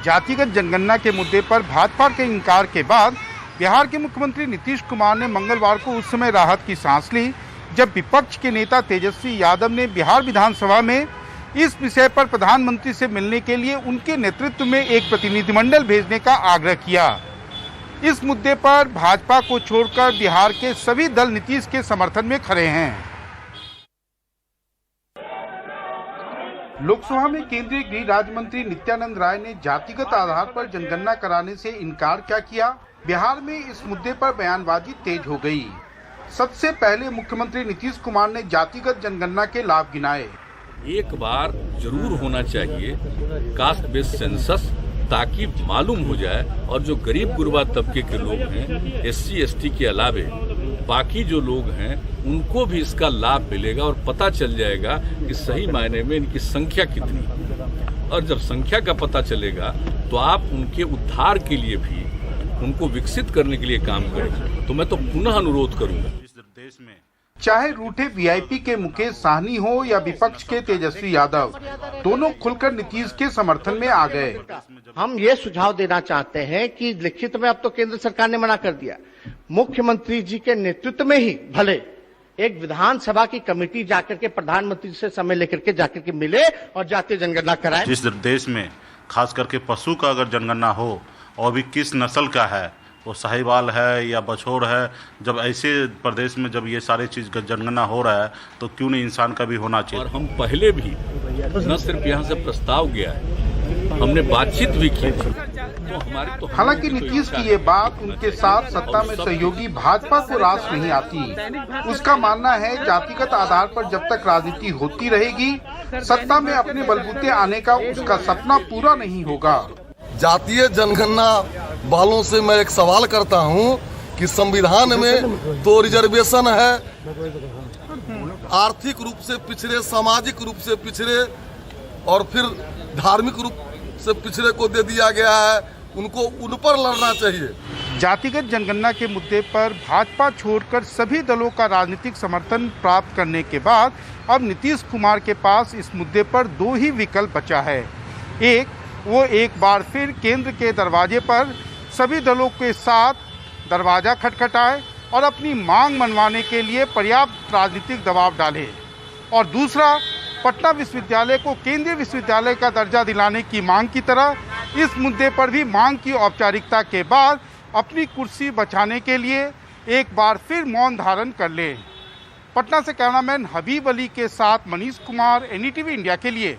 जातिगत जनगणना के मुद्दे पर भाजपा के इनकार के बाद बिहार के मुख्यमंत्री नीतीश कुमार ने मंगलवार को उस समय राहत की सांस ली जब विपक्ष के नेता तेजस्वी यादव ने बिहार विधानसभा में इस विषय पर प्रधानमंत्री से मिलने के लिए उनके नेतृत्व में एक प्रतिनिधिमंडल भेजने का आग्रह किया। इस मुद्दे पर भाजपा को छोड़कर बिहार के सभी दल नीतीश के समर्थन में खड़े हैं। लोकसभा में केंद्रीय गृह राज्य मंत्री नित्यानंद राय ने जातिगत आधार पर जनगणना कराने से इनकार क्या किया। बिहार में इस मुद्दे पर बयानबाजी तेज हो गई। सबसे पहले मुख्यमंत्री नीतीश कुमार ने जातिगत जनगणना के लाभ गिनाए। एक बार जरूर होना चाहिए कास्ट बेस्ड सेंसस, ताकि मालूम हो जाए और जो गरीब गुरबा तबके के लोग हैं, SC ST के अलावे बाकी जो लोग हैं उनको भी इसका लाभ मिलेगा और पता चल जाएगा कि सही मायने में इनकी संख्या कितनी है। और जब संख्या का पता चलेगा तो आप उनके उद्धार के लिए भी, उनको विकसित करने के लिए काम करेंगे। तो मैं तो पुनः अनुरोध करूंगा, इस देश में चाहे रूठे VIP के मुकेश साहनी हो या विपक्ष के तेजस्वी यादव, दोनों खुलकर नीतीश के समर्थन में आ गए। हम ये सुझाव देना चाहते हैं कि लिखित में अब तो केंद्र सरकार ने मना कर दिया, मुख्यमंत्री जी के नेतृत्व में ही भले एक विधानसभा की कमेटी जाकर के प्रधानमंत्री से समय लेकर के जाकर के मिले और जातीय जनगणना कराए। जिस देश में खास करके पशु का अगर जनगणना हो और भी किस नस्ल का है, वो साहिवाल है या बछौर है, जब ऐसे प्रदेश में जब ये सारी चीज जनगणना हो रहा है तो क्यों नहीं इंसान का भी होना चाहिए। और हम पहले भी न सिर्फ यहाँ से प्रस्ताव गया है, हमने बातचीत भी की थी। हालांकि नीतीश की ये बात उनके साथ सत्ता में सहयोगी भाजपा को रास नहीं आती। उसका मानना है जातिगत आधार पर जब तक राजनीति होती रहेगी, सत्ता में अपने बलबूते आने का उसका सपना पूरा नहीं होगा। जातीय जनगणना वालों से मैं एक सवाल करता हूं कि संविधान में तो रिजर्वेशन है, आर्थिक रूप से पिछड़े, सामाजिक रूप से पिछड़े और फिर धार्मिक रूप से पिछड़े को दे दिया गया है, उनको उन पर लड़ना चाहिए। जातिगत जनगणना के मुद्दे पर भाजपा छोड़कर सभी दलों का राजनीतिक समर्थन प्राप्त करने के बाद अब नीतीश कुमार के पास इस मुद्दे पर दो ही विकल्प बचा है। एक, वो एक बार फिर केंद्र के दरवाजे पर सभी दलों के साथ दरवाजा खटखटाए और अपनी मांग मनवाने के लिए पर्याप्त राजनीतिक दबाव डाले, और दूसरा, पटना विश्वविद्यालय को केंद्रीय विश्वविद्यालय का दर्जा दिलाने की मांग की तरह इस मुद्दे पर भी मांग की औपचारिकता के बाद अपनी कुर्सी बचाने के लिए एक बार फिर मौन धारण कर ले। पटना से कैमरामैन हबीब अली के साथ मनीष कुमार, NDTV इंडिया के लिए।